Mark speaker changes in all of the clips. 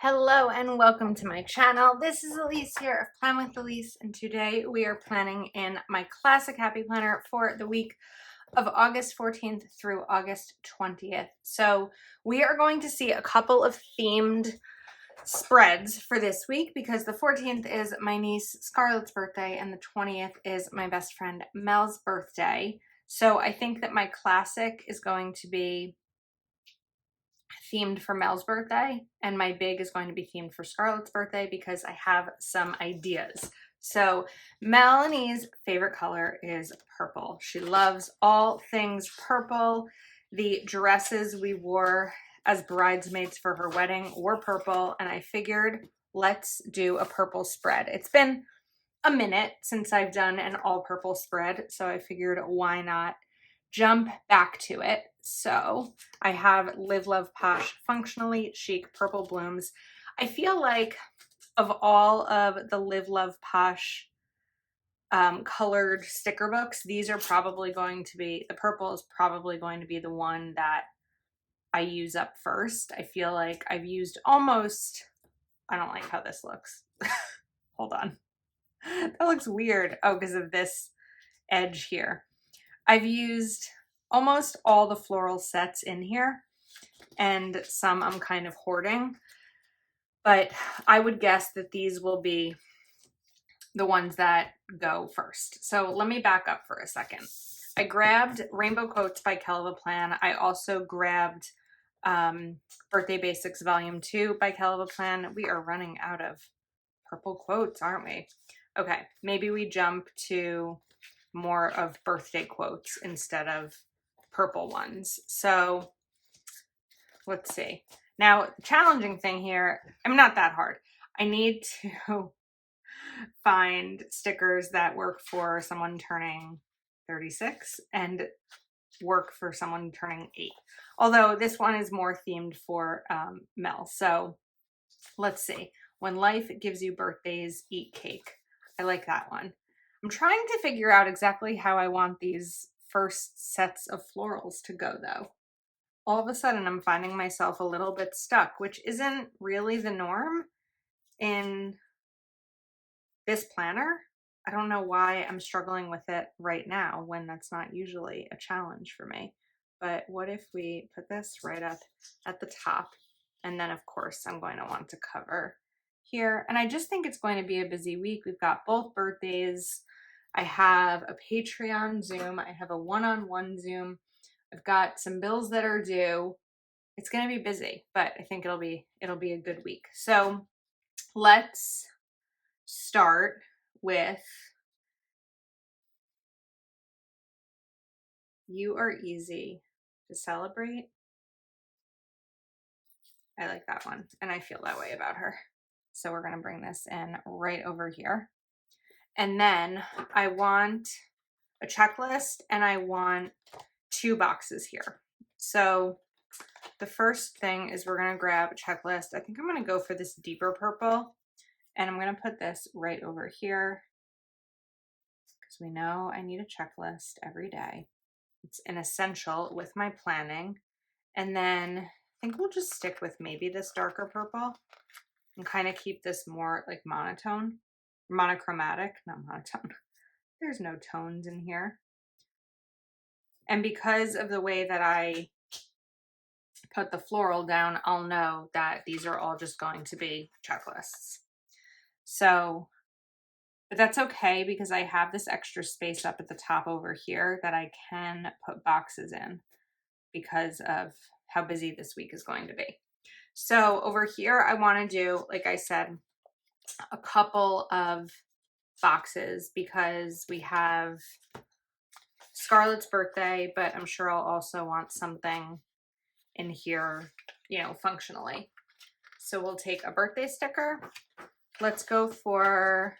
Speaker 1: Hello and welcome to my channel. This is Elise here of Plan with Elise, and today we are planning in my classic happy planner for the week of August 14th through August 20th. So we are going to see a couple of themed spreads for this week because the 14th is my niece Scarlett's birthday and the 20th is my best friend Mel's birthday. So I think that my classic is going to be themed for Mel's birthday, and my big is going to be themed for Scarlett's birthday because I have some ideas. So Melanie's favorite color is purple. She loves all things purple. The dresses we wore as bridesmaids for her wedding were purple, and I figured let's do a purple spread. It's been a minute since I've done an all purple spread, so I figured why not jump back to it. So I have Live Love Posh Functionally Chic Purple Blooms. I feel like of all of the Live Love Posh colored sticker books, these are probably going to be, the purple is probably going to be the one that I use up first. I feel like I've used almost, I don't like how this looks. Hold on. That looks weird. Oh, because of this edge here. I've used almost all the floral sets in here, and some I'm kind of hoarding, but I would guess that these will be the ones that go first. So let me back up for a second. I grabbed Rainbow Quotes by Kelva Plan. I also grabbed Birthday Basics Volume 2 by Kelva Plan. We are running out of purple quotes, aren't we? Okay, maybe we jump to more of birthday quotes instead of purple ones. So let's see. Now, the challenging thing here, I'm not that hard. I need to find stickers that work for someone turning 36 and work for someone turning 8. Although this one is more themed for Mel. So let's see. When life gives you birthdays, eat cake. I like that one. I'm trying to figure out exactly how I want these first sets of florals to go though. All of a sudden I'm finding myself a little bit stuck, which isn't really the norm in this planner. I don't know why I'm struggling with it right now when that's not usually a challenge for me. But what if we put this right at the top? And then of course I'm going to want to cover here. And I just think it's going to be a busy week. We've got both birthdays. I have a Patreon Zoom. I have a one-on-one Zoom. I've got some bills that are due. It's going to be busy, but I think it'll be a good week. So let's start with You Are Easy to Celebrate. I like that one, and I feel that way about her. So we're going to bring this in right over here. And then I want a checklist, and I want 2 boxes here. So the first thing is we're going to grab a checklist. I think I'm going to go for this deeper purple, and I'm going to put this right over here because we know I need a checklist every day. It's an essential with my planning. And then I think we'll just stick with maybe this darker purple and kind of keep this more like monochromatic, not monotone. There's no tones in here. And because of the way that I put the floral down, I'll know that these are all just going to be checklists. So, but that's okay because I have this extra space up at the top over here that I can put boxes in because of how busy this week is going to be. So over here, I want to do, like I said, a couple of boxes because we have Scarlett's birthday, but I'm sure I'll also want something in here, you know, functionally. So we'll take a birthday sticker. Let's go for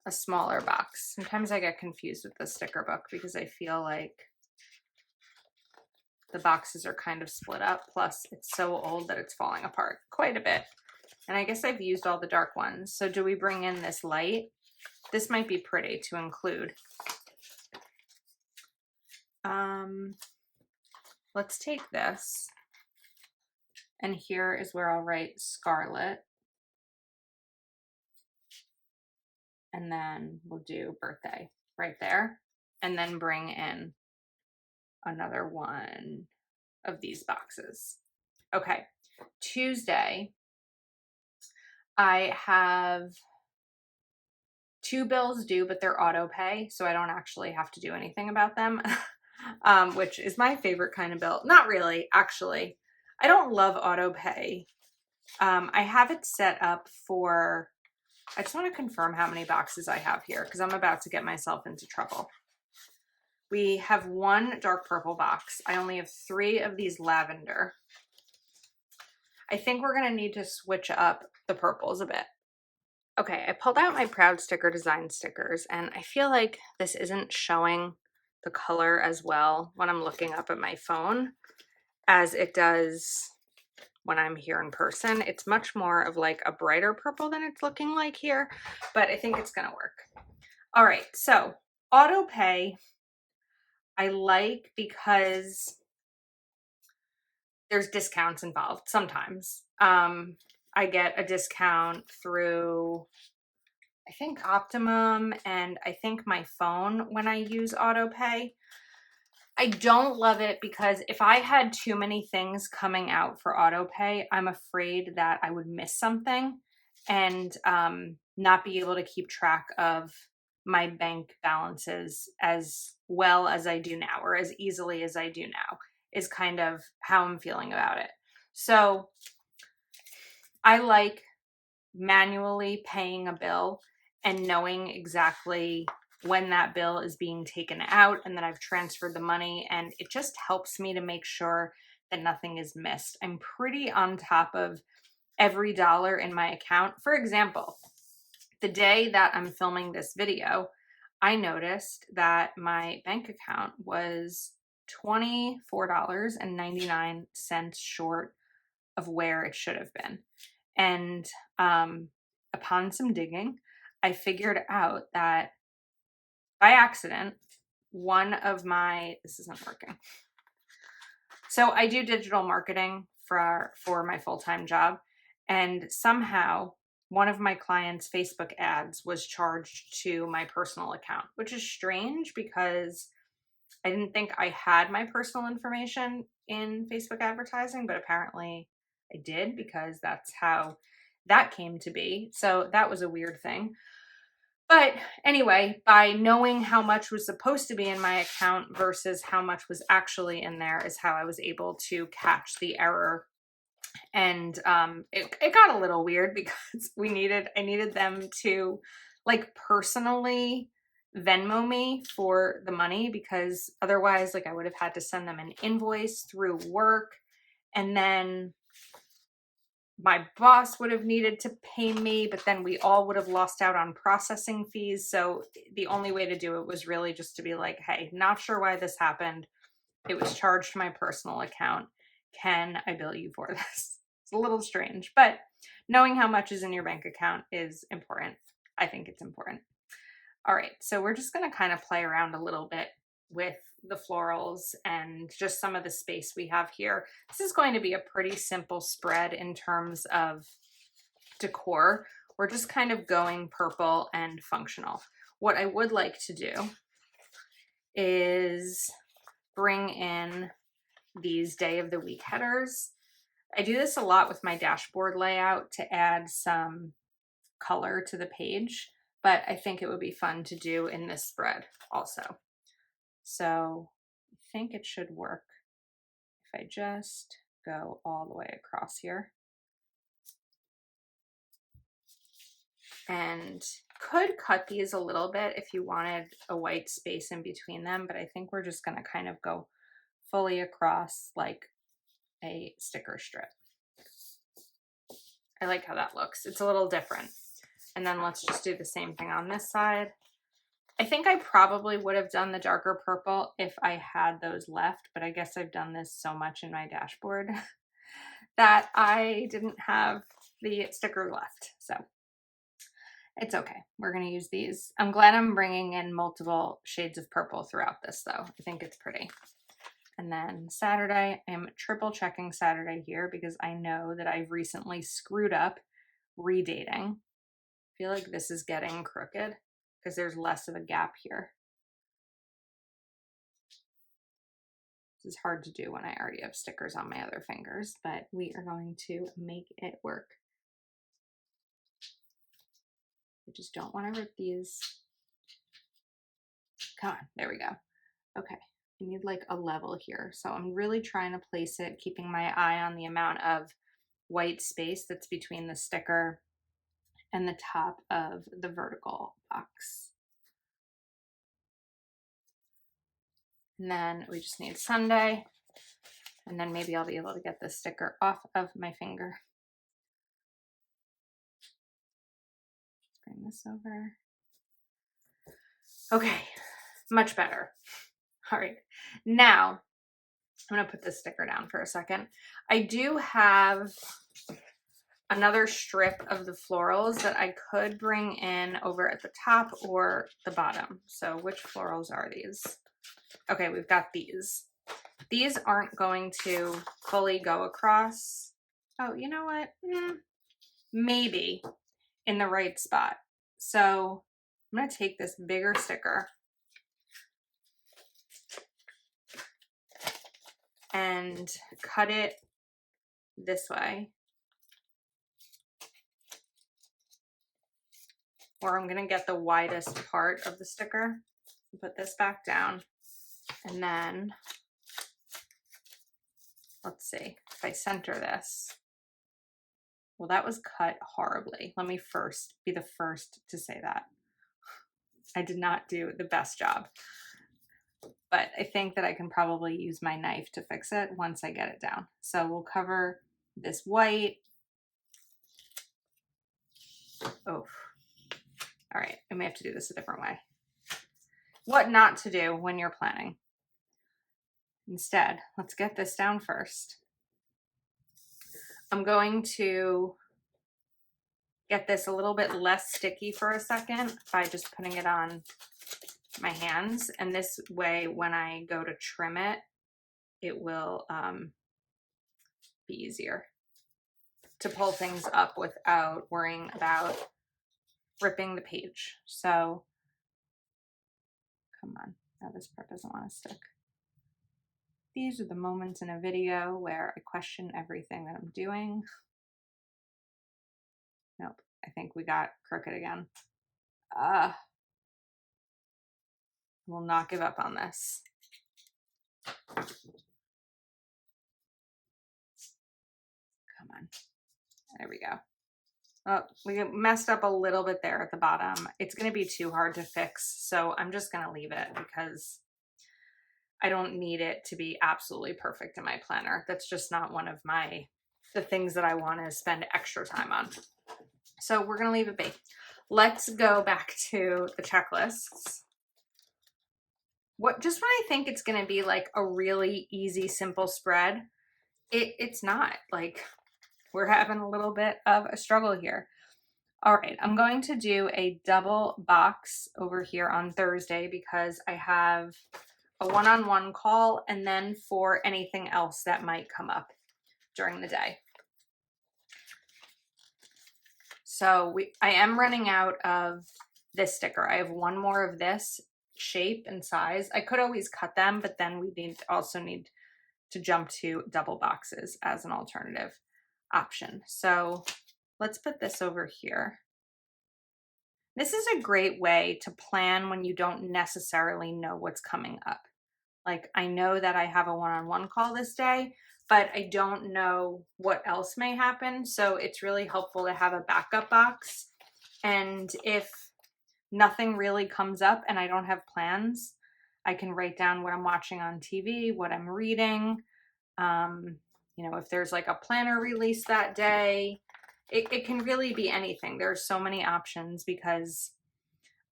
Speaker 1: a smaller box. Sometimes I get confused with the sticker book because I feel like the boxes are kind of split up. Plus it's so old that it's falling apart quite a bit. And I guess I've used all the dark ones. So do we bring in this light? This might be pretty to include. Let's take this And here is where I'll write Scarlet. And then we'll do birthday right there. And then bring in another one of these boxes. Okay, Tuesday, I have 2 bills due, but they're auto pay, so I don't actually have to do anything about them, which is my favorite kind of bill. Not really, actually. I don't love auto pay. I have it set up for, I just want to confirm how many boxes I have here because I'm about to get myself into trouble. We have 1 dark purple box. I only have 3 of these lavender. I think we're going to need to switch up the purples a bit. Okay, I pulled out my Proud Sticker Design stickers, and I feel like this isn't showing the color as well when I'm looking up at my phone as it does when I'm here in person. It's much more of like a brighter purple than it's looking like here, but I think it's gonna work. All right, so auto pay I like because there's discounts involved sometimes. I get a discount through, I think, Optimum, and I think my phone when I use auto pay. I don't love it because if I had too many things coming out for auto pay, I'm afraid that I would miss something and not be able to keep track of my bank balances as well as I do now, or as easily as I do now, is kind of how I'm feeling about it. So I like manually paying a bill and knowing exactly when that bill is being taken out and then I've transferred the money, and it just helps me to make sure that nothing is missed. I'm pretty on top of every dollar in my account. For example, the day that I'm filming this video, I noticed that my bank account was $24.99 short of where it should have been. And upon some digging, I figured out that by accident, one of my, this isn't working. So I do digital marketing for my full-time job, and somehow one of my clients' Facebook ads was charged to my personal account, which is strange because I didn't think I had my personal information in Facebook advertising, but apparently I did because that's how that came to be. So that was a weird thing. But anyway, by knowing how much was supposed to be in my account versus how much was actually in there is how I was able to catch the error. And it got a little weird because I needed them to like personally Venmo me for the money, because otherwise like I would have had to send them an invoice through work, and then my boss would have needed to pay me, but then we all would have lost out on processing fees. So the only way to do it was really just to be like, hey, not sure why this happened. It was charged to my personal account. Can I bill you for this? It's a little strange, but knowing how much is in your bank account is important. I think it's important. All right, so we're just going to kind of play around a little bit with the florals and just some of the space we have here. This is going to be a pretty simple spread in terms of decor. We're just kind of going purple and functional. What I would like to do is bring in these day of the week headers. I do this a lot with my dashboard layout to add some color to the page, but I think it would be fun to do in this spread also. So I think it should work if I just go all the way across here. And could cut these a little bit if you wanted a white space in between them, but I think we're just going to kind of go fully across like a sticker strip. I like how that looks. It's a little different. And then let's just do the same thing on this side. I think I probably would have done the darker purple if I had those left, but I guess I've done this so much in my dashboard that I didn't have the sticker left. So it's okay. We're going to use these. I'm glad I'm bringing in multiple shades of purple throughout this though. I think it's pretty. And then Saturday, I'm triple checking Saturday here because I know that I've recently screwed up redating. I feel like this is getting crooked because there's less of a gap here. This is hard to do when I already have stickers on my other fingers, but we are going to make it work. I just don't want to rip these. Come on, there we go. Okay, I need like a level here. So I'm really trying to place it, keeping my eye on the amount of white space that's between the sticker and the top of the vertical box. And then we just need Sunday. And then maybe I'll be able to get the sticker off of my finger. Just bring this over. Okay, much better. All right, now I'm gonna put this sticker down for a second. I do have another strip of the florals that I could bring in over at the top or the bottom. So which florals are these? Okay, we've got these. These aren't going to fully go across. Oh, you know what? Maybe in the right spot. So I'm going to take this bigger sticker and cut it this way. Or I'm going to get the widest part of the sticker, put this back down, and then let's see if I center this. Well, that was cut horribly. Let me first be the first to say that. I did not do the best job, but I think that I can probably use my knife to fix it once I get it down. So we'll cover this white. Oh, all right. I may have to do this a different way. What not to do when you're planning. Instead, let's get this down first. I'm going to get this a little bit less sticky for a second by just putting it on my hands. And this way, when I go to trim it, it will be easier to pull things up without worrying about ripping the page. So come on, now this part doesn't want to stick. These are the moments in a video where I question everything that I'm doing. Nope, I think we got crooked again. We'll not give up on this. Come on, there we go. Oh, we messed up a little bit there at the bottom. It's going to be too hard to fix, so I'm just going to leave it because I don't need it to be absolutely perfect in my planner. That's just not one of the things that I want to spend extra time on. So we're going to leave it be. Let's go back to the checklists. Just when I think it's going to be like a really easy, simple spread, it's not. Like, we're having a little bit of a struggle here. All right, I'm going to do a double box over here on Thursday because I have a one-on-one call and then for anything else that might come up during the day. So I am running out of this sticker. I have one more of this shape and size. I could always cut them, but then we also need to jump to double boxes as an alternative option. So let's put this over here. This is a great way to plan when you don't necessarily know what's coming up. Like, I know that I have a one-on-one call this day, but I don't know what else may happen. So it's really helpful to have a backup box. And if nothing really comes up and I don't have plans, I can write down what I'm watching on TV, what I'm reading. You know, if there's like a planner release that day, it can really be anything. There's so many options because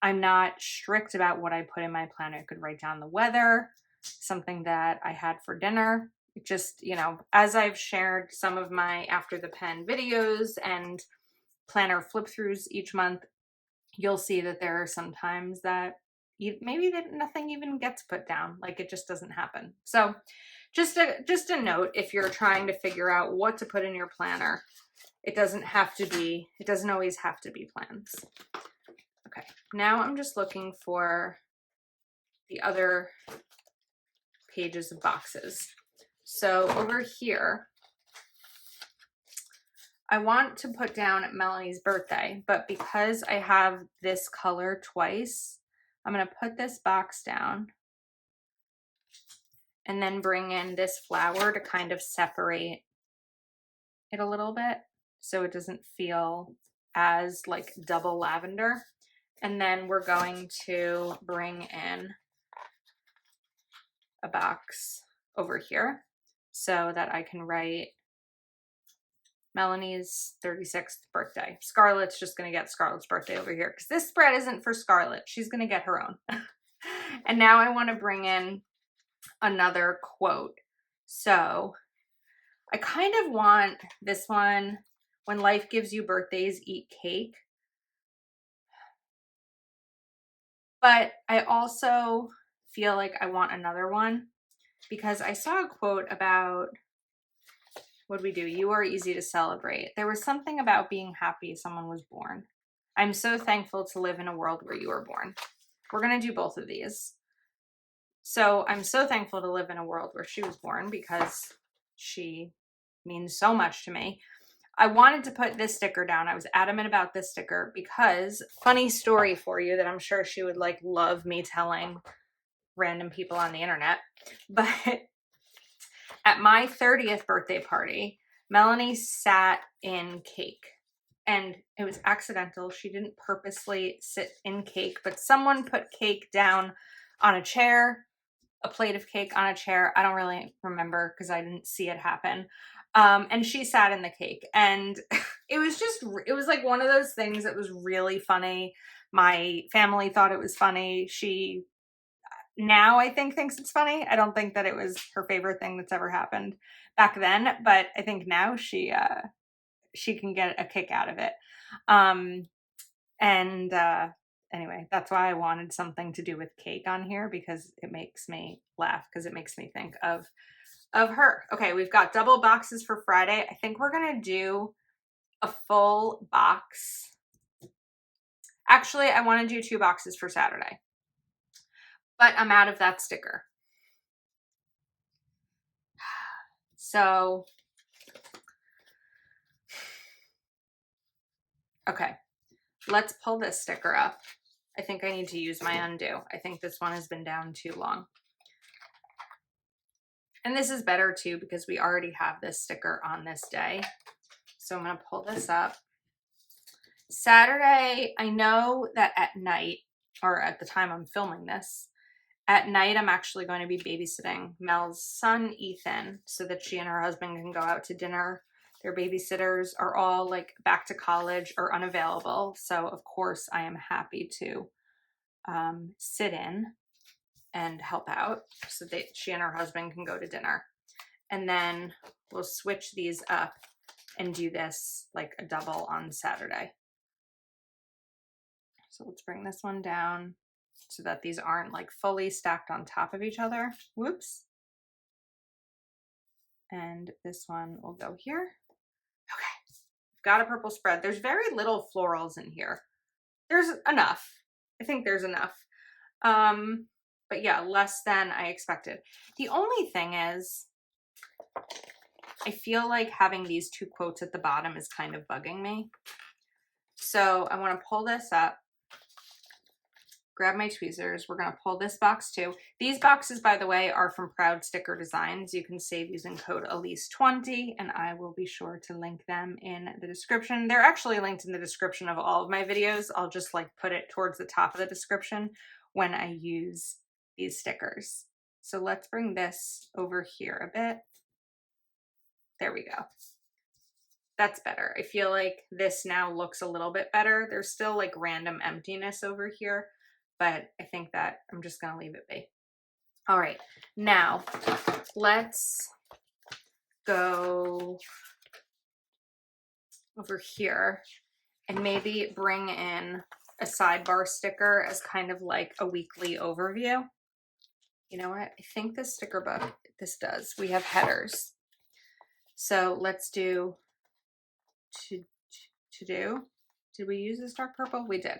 Speaker 1: I'm not strict about what I put in my planner. I could write down the weather, something that I had for dinner. It just, you know, as I've shared some of my after the pen videos and planner flip throughs each month, you'll see that there are some times that maybe nothing even gets put down, like it just doesn't happen. So Just a note, if you're trying to figure out what to put in your planner, it doesn't always have to be plans. Okay, now I'm just looking for the other pages of boxes. So over here, I want to put down Melanie's birthday, but because I have this color twice, I'm going to put this box down and then bring in this flower to kind of separate it a little bit so it doesn't feel as like double lavender. And then we're going to bring in a box over here so that I can write Melanie's 36th birthday. Scarlett's just going to get Scarlett's birthday over here because this spread isn't for Scarlett. She's going to get her own. And now I want to bring in another quote. So I kind of want this one, when life gives you birthdays, eat cake. But I also feel like I want another one because I saw a quote about, what we do? You are easy to celebrate. There was something about being happy someone was born. I'm so thankful to live in a world where you were born. We're going to do both of these. So I'm so thankful to live in a world where she was born because she means so much to me. I wanted to put this sticker down. I was adamant about this sticker because, funny story for you that I'm sure she would like love me telling random people on the internet, but at my 30th birthday party, Melanie sat in cake and it was accidental. She didn't purposely sit in cake, but someone put cake down on a chair, a plate of cake on a chair. I don't really remember because I didn't see it happen. And she sat in the cake and it was like one of those things that was really funny. My family thought it was funny. She now I think thinks it's funny. I don't think that it was her favorite thing that's ever happened back then, but I think now she can get a kick out of it. Anyway, that's why I wanted something to do with cake on here because it makes me laugh because it makes me think of her. Okay, we've got double boxes for Friday. I think we're going to do a full box. Actually, I want to do 2 boxes for Saturday. But I'm out of that sticker. So, okay, let's pull this sticker up. I think I need to use my undo. I think this one has been down too long. And this is better too because we already have this sticker on this day. So I'm going to pull this up. Saturday, I know that at night, or at the time I'm filming this, at night I'm actually going to be babysitting Mel's son, Ethan, so that she and her husband can go out to dinner. Their babysitters are all like back to college or unavailable. So of course I am happy to sit in and help out so that she and her husband can go to dinner. And then we'll switch these up and do this like a double on Saturday. So let's bring this one down so that these aren't like fully stacked on top of each other. Whoops. And this one will go here. Okay, I've got a purple spread. There's very little florals in here. There's enough. I think there's enough. But yeah, less than I expected. The only thing is, I feel like having these 2 quotes at the bottom is kind of bugging me. So I want to pull this up, grab my tweezers. We're going to pull this box too. These boxes, by the way, are from Proud Sticker Designs. You can save using code Elise20, and I will be sure to link them in the description. They're actually linked in the description of all of my videos. I'll just like put it towards the top of the description when I use these stickers. So let's bring this over here a bit. There we go. That's better. I feel like this now looks a little bit better. There's still like random emptiness over here, but I think that I'm just going to leave it be. All right, now let's go over here and maybe bring in a sidebar sticker as kind of like a weekly overview. You know what? I think this sticker book this does. We have headers. So let's do to do. Did we use this dark purple? We did.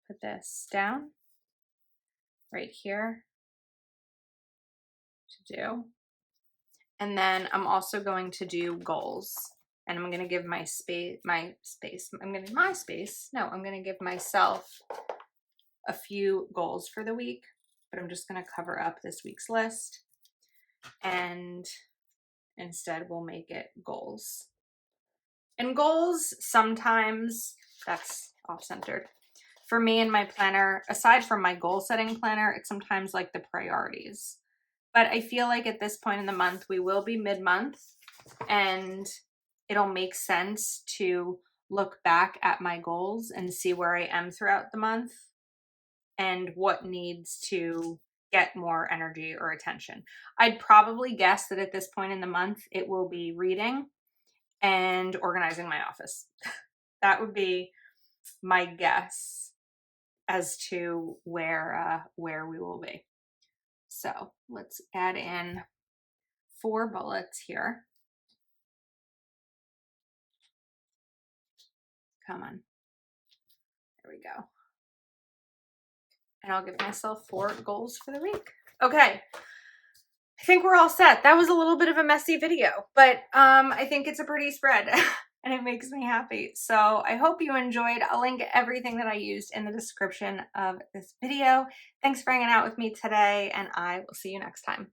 Speaker 1: Put this down right here to do. And then I'm also going to do goals. And I'm going to give I'm going to give myself a few goals for the week, but I'm just going to cover up this week's list. And instead we'll make it goals. And goals, sometimes, that's off-centered. For me in my planner, aside from my goal setting planner, it's sometimes like the priorities. But I feel like at this point in the month, we will be mid-month, and it'll make sense to look back at my goals and see where I am throughout the month and what needs to get more energy or attention. I'd probably guess that at this point in the month, it will be reading and organizing my office. That would be my guess as to where we will be. So let's add in 4 bullets here. Come on. There we go. And I'll give myself 4 goals for the week. Okay. I think we're all set. That was a little bit of a messy video, but I think it's a pretty spread and it makes me happy. So I hope you enjoyed. I'll link everything that I used in the description of this video. Thanks for hanging out with me today, and I will see you next time.